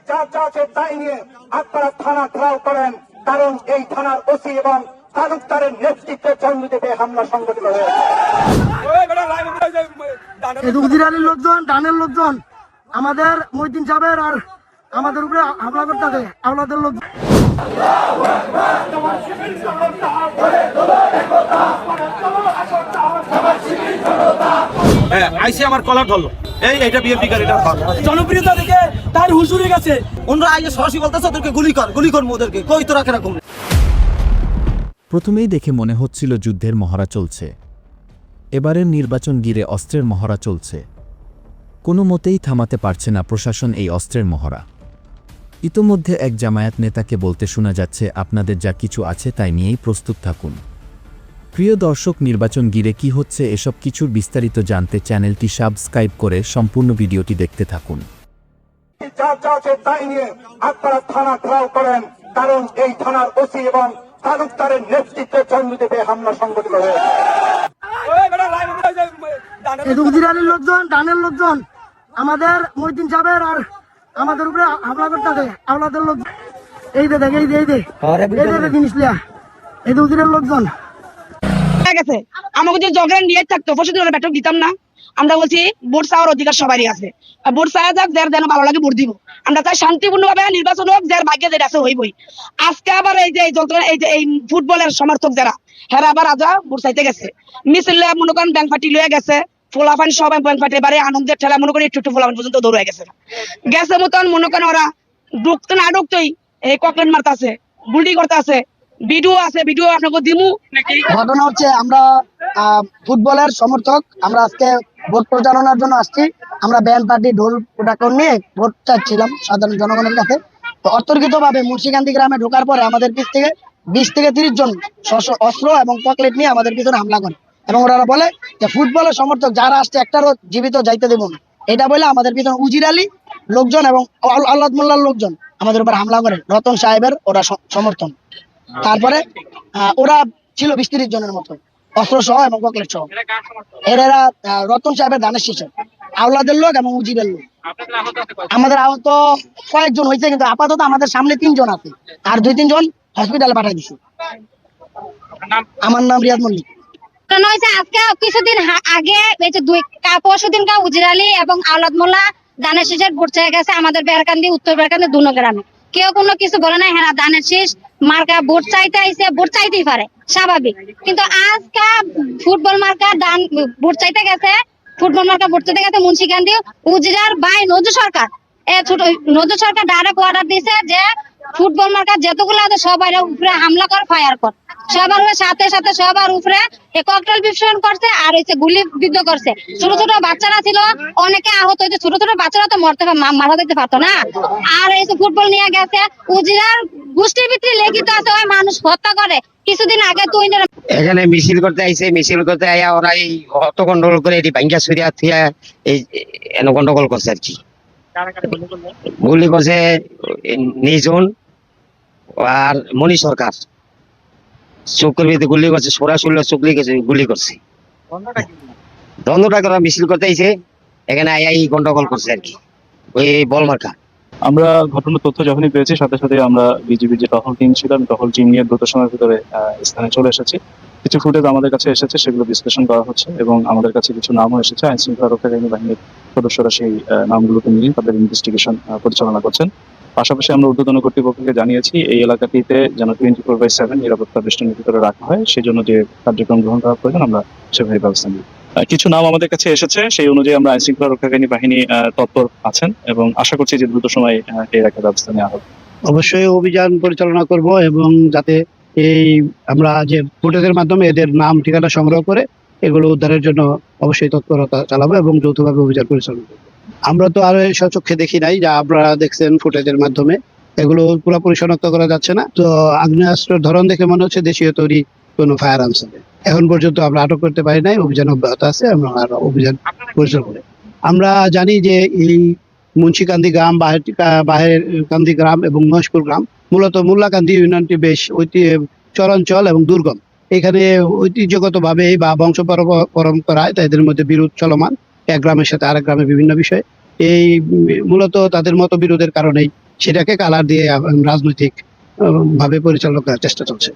যা যা আছে তাই নিয়ে আপনারা থানা ঘেরাও করেন, কারণ এই থানার ওসি এবং তালুকদারের নেতৃত্বে জঙ্গিতে হামলা সংঘটিত হয়েছে। উজিরালির লোকজন, ডানের লোকজন আমাদের মহিউদ্দিন সাহেবের আর আমাদের উপরে হামলা করতেছে, আওলাদের লোক। আইসি আমার কলার ধরলো, এইটা বিএনপি গাড়িটা জনপ্রিয়তা দেখে তার হুশ উড়ে গেছে। ওনরা আইসে সরাসরি বলতেছে ওদেরকে গুলি কর ওদেরকে, কই তো রাখে রাখুন। প্রথমেই দেখে মনে হচ্ছিল যুদ্ধের মহড়া চলছে। এবারের নির্বাচন ঘিরে অস্ত্রের মহড়া চলছে। কোনো মতেই থামাতে পারছে না প্রশাসন এই অস্ত্রের মহড়া। ইতোমধ্যে এক জামায়াত নেতাকে বলতে শোনা যাচ্ছে, আপনাদের যা কিছু আছে তাই নিয়েই প্রস্তুত থাকুন। প্রিয় দর্শক, নির্বাচন ঘিরে কি হচ্ছে এসব কিছুর বিস্তারিত জানতে চ্যানেলটি সাবস্ক্রাইব করে সম্পূর্ণ ভিডিওটি দেখতে থাকুন। যা যা আছে তাই নিয়ে আপনারা থানা ঘেরাও করেন, কারণ এই থানার ওসি এবং তালুকদারের নেতৃত্বে জঙ্গিতে হামলা সংঘটিত হয়েছে। উজিরালির লোকজন, ডানের লোকজন আমাদের মহিউদ্দিন সাহেবের আর আমাদের উপরে হামলা করতেছে, আওলাদের লোক। এই দে দেখ, এই দে জিনিস লিয়া, এই যে উজিরের লোকজন গেছে। আমাকে যদি ঝগড়া নিয়ে থাকতো প্রশাসনের ব্যাটক দিতাম না। আমরা বলছি ভোট চাওয়ার অধিকার সবারই আছে, ভোট চাওয়া যাক, যার যেন ভালো লাগে ভোট দিব। আমরা চাই শান্তিপূর্ণ ভাবে নির্বাচন হোক, যার ভাগ্যে যেটা আছে হইবই। আজকে আবার এই যে এই ফুটবলের সমর্থক যারা, হেরা আবার আজা ভোট চাইতে গেছে, মিছিল মনে করেন ব্যাংক পার্টি লয়ে গেছে, ফোলাফান সবাই ব্যাংক পার্টি এবারে আনন্দের ঠেলা মনে করি একটু ফোলাফান পর্যন্ত দৌড় হয়ে গেছে মতন মনে করেন ওরা ঢুকতে না ঢুকতেই এই ককলেট মারতে আছে, গুলটি করতে আছে, ভিডিও আছে, ভিডিও আপনাকে দিমু। ঘটনা হচ্ছে আমরা ফুটবলের সমর্থক, আমরা আজকে ভোট প্রচারণার জন্য আসছি। আমরা ব্যান্ড পার্টি ঢোল পটাকন নিয়ে ভোট চাচ্ছিলাম সাধারণ জনগণের কাছে। তো অতর্কিত ভাবে মুন্সিকান্দি গ্রামে ঢোকার পরে আমাদের পিছ থেকে 20 থেকে 30 জন অস্ত্র এবং পকলেট নিয়ে আমাদের পিছনে হামলা করে, এবং ওরা বলে যে ফুটবলের সমর্থক যারা আসছে একটারও জীবিত যাইতে দেব না, এটা বলে আমাদের পিছনে উজিরালি লোকজন এবং আল্লাদ মোল্লার লোকজন আমাদের উপর হামলা করে। রতন সাহেবের ওরা সমর্থন। তারপরে ওরা ছিল 20-30 জনের মতো, অস্ত্র সহ এবং পকলেট সহ। এরা রতন সাহেবের ধানের শীষের আওলাদের লোক এবং উজিরের লোক। আমাদের আহত কয়েকজন হয়েছে, কিন্তু আপাতত আমাদের সামনে 3 জন আছে, আর 2-3 জন হসপিটালে পাঠাই দিচ্ছি। আমার নাম রিয়াদ মল্লিক। আজকে কিছুদিন আগে পরশুদিন উজিরালি এবং আওলাদ মোল্লা ধানের শীষের ভোট চেয়ে গেছে আমাদের বেরকান্দি, উত্তর বেরকান্দি দুনো গ্রামে। কেউ কোনো কিছু বলে না, হ্যাঁ ধানের শীষ মার্কা ভোট চাইতে আইসে, ভোট চাইতেই পারে, স্বাভাবিক। কিন্তু আজকে ফুটবল মার্কা ভোট চাইতে গেছে, ফুটবল মার্কা ভোট চাইতে গেছে মুন্সিগঞ্জে উজিরার ভাই নজরুল সরকার। নজরুল সরকার ডাইরেক্ট অর্ডার দিছে যে ফুটবল মার্কা যতগুলো আছে সবার উপরে হামলা কর, ফায়ার কর। সবার সাথে সাথে সবার উপরে ককটেল বিস্ফোরণ করছে, আর হচ্ছে গুলি বিদ্ধ করছে। ছোট ছোট বাচ্চারা ছিল, অনেকে আহত হয়েছে। ছোট ছোট বাচ্চারা তো মারা দিতে পারতো না। আর এই ফুটবল নিয়ে গেছে, উজিরার গোষ্ঠীর ভিতরে লেখিত আছে ওই মানুষ হত্যা করে। কিছুদিন আগে তো এখানে মিছিল করতে আইছে, মিছিল করতে আইয়া ওরা এই অত গন্ডগোল করে এটি ভাঙ্গা ছুরিয়া থিয়া এই গন্ডগোল করছে আর কি। গুলি করছে নিজন আর মনি সরকার, চোখের ভিতরে গুলি করছে, সরাসরি চোখ লিখেছে, গুলি করছে। দ্বন্দ্বটা করা মিছিল করতে আইছে, এখানে আইয়া এই গন্ডগোল করছে আর কি, ওই বল মার্কা। আমরা ঘটনার তথ্য যখনই পেয়েছি সাথে সাথে আমরা বিজিবির যে টহল টিম ছিল, টহল টিম নিয়ে দ্রুত সময়ের ভিতরে স্থানে চলে এসেছি। কিছু ফুটেজ আমাদের কাছে এসেছে, সেগুলো বিশ্লেষণ করা হচ্ছে, এবং আমাদের কাছে কিছু নামও এসেছে। আইন শৃঙ্খলা রক্ষাকারী বাহিনীর সদস্যরা সেই নামগুলোকে নিয়ে তাদের ইনভেস্টিগেশন পরিচালনা করছেন। পাশাপাশি আমরা ঊর্ধ্বতন কর্তৃপক্ষকে জানিয়েছি এই এলাকাটিতে যেন 24/7 নিরাপত্তা বেষ্টনীর ভিতরে রাখা হয়, সেই জন্য যে কার্যক্রম গ্রহণ করা প্রয়োজন আমরা সেভাবে ব্যবস্থা নিই। কিছু নাম আমাদের কাছে এসেছে, সেই অনুযায়ী আমরা আইন শৃঙ্খলা রক্ষাকারী বাহিনী তৎপর আছেন, এবং আশা করছি যে দ্রুত সময় এই এলাকার ব্যবস্থা নেওয়া হবে। অবশ্যই অভিযান পরিচালনা করব, এবং যাতে এই আমরা যে ফুটেজের মাধ্যমে এদের নাম ঠিকানা সংগ্রহ করে এগুলো উদ্ধারের জন্য অবশ্যই তৎপরতা চালাবো এবং যৌথভাবে অভিযান পরিচালনা করবো। আমরা তো আরো স্বচক্ষে দেখি নাই, যা আপনারা দেখছেন ফুটেজের মাধ্যমে, এগুলো পুরোপুরি শনাক্ত করা যাচ্ছে না। তো আগ্নেয়াস্ত্রের ধরন দেখে মনে হচ্ছে দেশীয় তৈরি কোনো ফায়ার আর্মস হবে। এখন পর্যন্ত আমরা আটক করতে পারি নাই, অভিযান অব্যাহত আছে, আমরা আরো অভিযান পরিচালনা করি। আমরা জানি যে এই মুন্সিকান্দি গ্রাম, বাহের কান্দি গ্রাম এবং মহেশপুর গ্রাম, মূলত মোল্লাকান্দি ইউনিয়নটি বেশ চরাঞ্চল এবং দুর্গম। এখানে ঐতিহ্যগতভাবে বা বংশ পরম্পরায় তাদের মধ্যে বিরোধ চলমান, এক গ্রামের সাথে আরেক গ্রামে বিভিন্ন বিষয়ে। এই মূলত তাদের মতবিরোধের কারণেই সেটাকে কালার দিয়ে রাজনৈতিক ভাবে পরিচালনা করার চেষ্টা চলছে।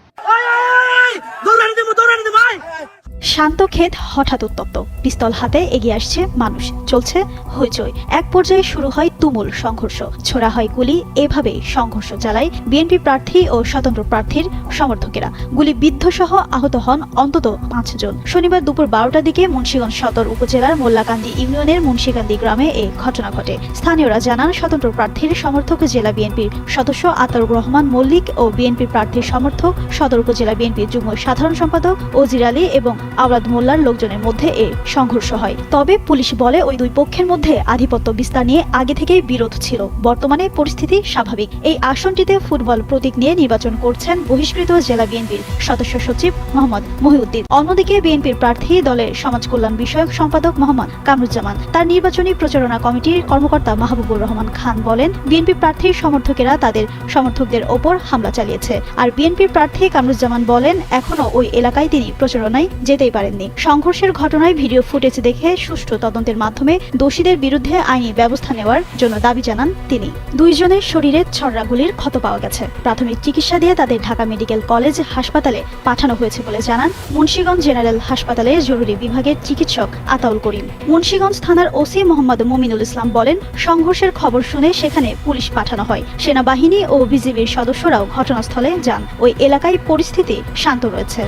শান্ত ক্ষেত হঠাৎ উত্তপ্ত, পিস্তল হাতে এগিয়ে আসছে মানুষ, চলছে হইচই। এক পর্যায়ে শুরু হয় তুমুল সংঘর্ষ, ছোড়া হয় গুলি। এভাবেই সংঘর্ষ চালায় বিএনপি প্রার্থী ও স্বতন্ত্র প্রার্থীর সমর্থকেরা। গুলিবিদ্ধ সহ আহত হন অন্তত 5 জন। শনিবার দুপুর 12টার দিকে মুন্সিগঞ্জ সদর উপজেলার মোল্লাকান্দি ইউনিয়নের মুন্সিকান্দি গ্রামে এই ঘটনা ঘটে। স্থানীয়রা জানান, স্বতন্ত্র প্রার্থীর সমর্থক জেলা বিএনপির সদস্য আতাউর রহমান মল্লিক ও বিএনপি প্রার্থীর সমর্থক সদর উপজেলা বিএনপির যুগ্ম সাধারণ সম্পাদক ওজির আলী এবং আওলাদ মোল্লার লোকজনের মধ্যে এ সংঘর্ষ হয়। তবে পুলিশ বলে ওই দুই পক্ষের মধ্যে আধিপত্য বিস্তার নিয়ে আগে থেকেই বিরোধ ছিল। বর্তমানে পরিস্থিতি স্বাভাবিক। এই আসনটিতে ফুটবল প্রতীক নিয়ে নির্বাচন করছেন বহিষ্কৃত জেলা বিএনপির সদস্য সচিব মোহাম্মদ মহিউদ্দিন। অন্যদিকে বিএনপির প্রার্থী দলের সমাজ কল্যাণ বিষয়ক সম্পাদক মোহাম্মদ কামরুজ্জামান। তার নির্বাচনী প্রচারণা কমিটির কর্মকর্তা মাহবুবুর রহমান খান বলেন, বিএনপি প্রার্থীর সমর্থকেরা তাদের সমর্থকদের ওপর হামলা চালিয়েছে। আর বিএনপির প্রার্থী কামরুজ্জামান বলেন, এখনো ওই এলাকায় তিনি প্রচারণায় যেতেই পারেননি। সংঘর্ষের ঘটনায় ভিডিও ফুটেজ দেখে সুষ্ঠু তদন্তের মাধ্যমে দোষীদের বিরুদ্ধে আইনি ব্যবস্থা নেওয়ার জন্য দাবি জানান তিনি। দুইজনের শরীরে ছড়রা গুলির ক্ষত পাওয়া গেছে। প্রাথমিক চিকিৎসা দিয়ে তাদের ঢাকা মেডিকেল কলেজ হাসপাতালে পাঠানো হয়েছে বলে জানান মুন্সিগঞ্জ জেনারেল হাসপাতালের জরুরি বিভাগের চিকিৎসক আতাউল করিম। মুন্সিগঞ্জ থানার ওসি মোহাম্মদ মুমিনুল ইসলাম বলেন, সংঘর্ষের খবর শুনে সেখানে পুলিশ পাঠানো হয়। সেনাবাহিনী ও বিজিবির সদস্যরাও ঘটনাস্থলে যান। ওই এলাকায় পরিস্থিতি শান্ত রয়েছে।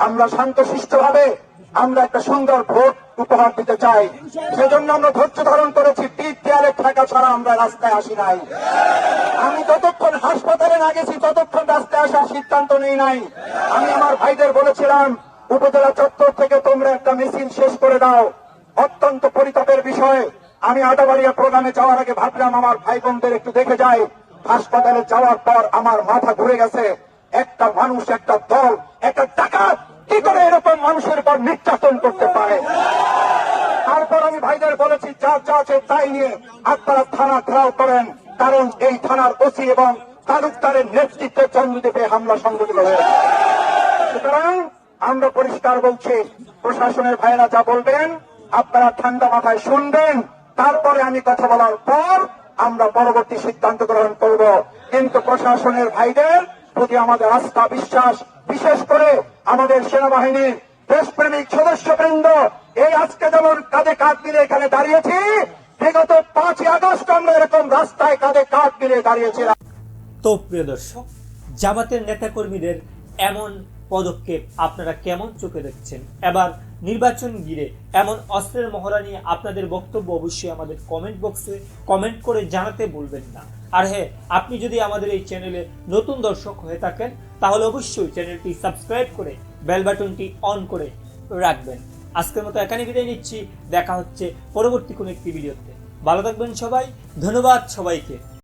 আমরা শান্তশিষ্টভাবে আমরা একটা সুন্দর ভোট উপহার দিতে চাই। সেজন্য আমরা ধৈর্য ধারণ করেছি। পিঠ দেয়ালে থাকা ছাড়া আমরা রাস্তায় আসি নাই। আমি যতক্ষণ হাসপাতালে না গেছি ততক্ষণ রাস্তায় আসার সিদ্ধান্ত নেই নাই। আমি আমার ভাইদের বলেছিলাম, উপজেলা চত্বর থেকে তোমরা একটা মিছিল শেষ করে দাও। অত্যন্ত পরিতাপের বিষয়, আমি আটাবাড়িয়া প্রোগ্রামে যাওয়ার আগে ভাবলাম আমার ভাই বোনদের একটু দেখে যাই। হাসপাতালে যাওয়ার পর আমার মাথা ঘুরে গেছে। একটা মানুষ, একটা দল, একটা ডাকাত কি করে এরকম মানুষের উপর নির্যাতন করতে পারে। তারপর আমি ভাইদের বলেছি, যা যা আছে তাই নিয়ে আপনারা থানা ঘেরাও করেন, কারণ এই থানার ওসি এবং তালুকদারের নেতৃত্বে চন্দ্রদ্বীপে হামলা সংঘটিত হয়েছে। সুতরাং আমরা পরিষ্কার বলছি, প্রশাসনের ভাইয়েরা যা বলবেন আপনারা ঠান্ডা মাথায় শুনবেন। তারপরে আমি কথা বলার পর আমরা পরবর্তী সিদ্ধান্ত গ্রহণ করব। কিন্তু প্রশাসনের ভাইদের প্রতি আমাদের আস্থা, বিশ্বাস, বিশেষ করে আমাদের সেনাবাহিনীর দেশপ্রেমিক সদস্যবৃন্দ, এই আজকে যেমন কাঁধে কাঁধ মিলে এখানে দাঁড়িয়েছি, বিগত 5ই আগস্ট আমরা এরকম রাস্তায় কাঁধে কাঁধ মিলে দাঁড়িয়েছিলাম। তো প্রিয় দর্শক, জামাতের নেতাকর্মীদের এমন পদক্ষেপ আপনারা কেমন চোখে দেখছেন? এবার নির্বাচন ঘিরে এমন অস্ত্রের মহড়া নিয়ে আপনাদের বক্তব্য অবশ্যই আমাদের কমেন্ট বক্সে কমেন্ট করে জানাতে ভুলবেন না। আর হ্যাঁ, আপনি যদি আমাদের এই চ্যানেলে নতুন দর্শক হয়ে থাকেন তাহলে অবশ্যই চ্যানেলটি সাবস্ক্রাইব করে বেল বাটনটি অন করে রাখবেন। আজকের মতো এখানে বিদায় নিচ্ছি। দেখা হচ্ছে পরবর্তী কোনো একটি ভিডিওতে। ভালো থাকবেন সবাই। ধন্যবাদ সবাইকে।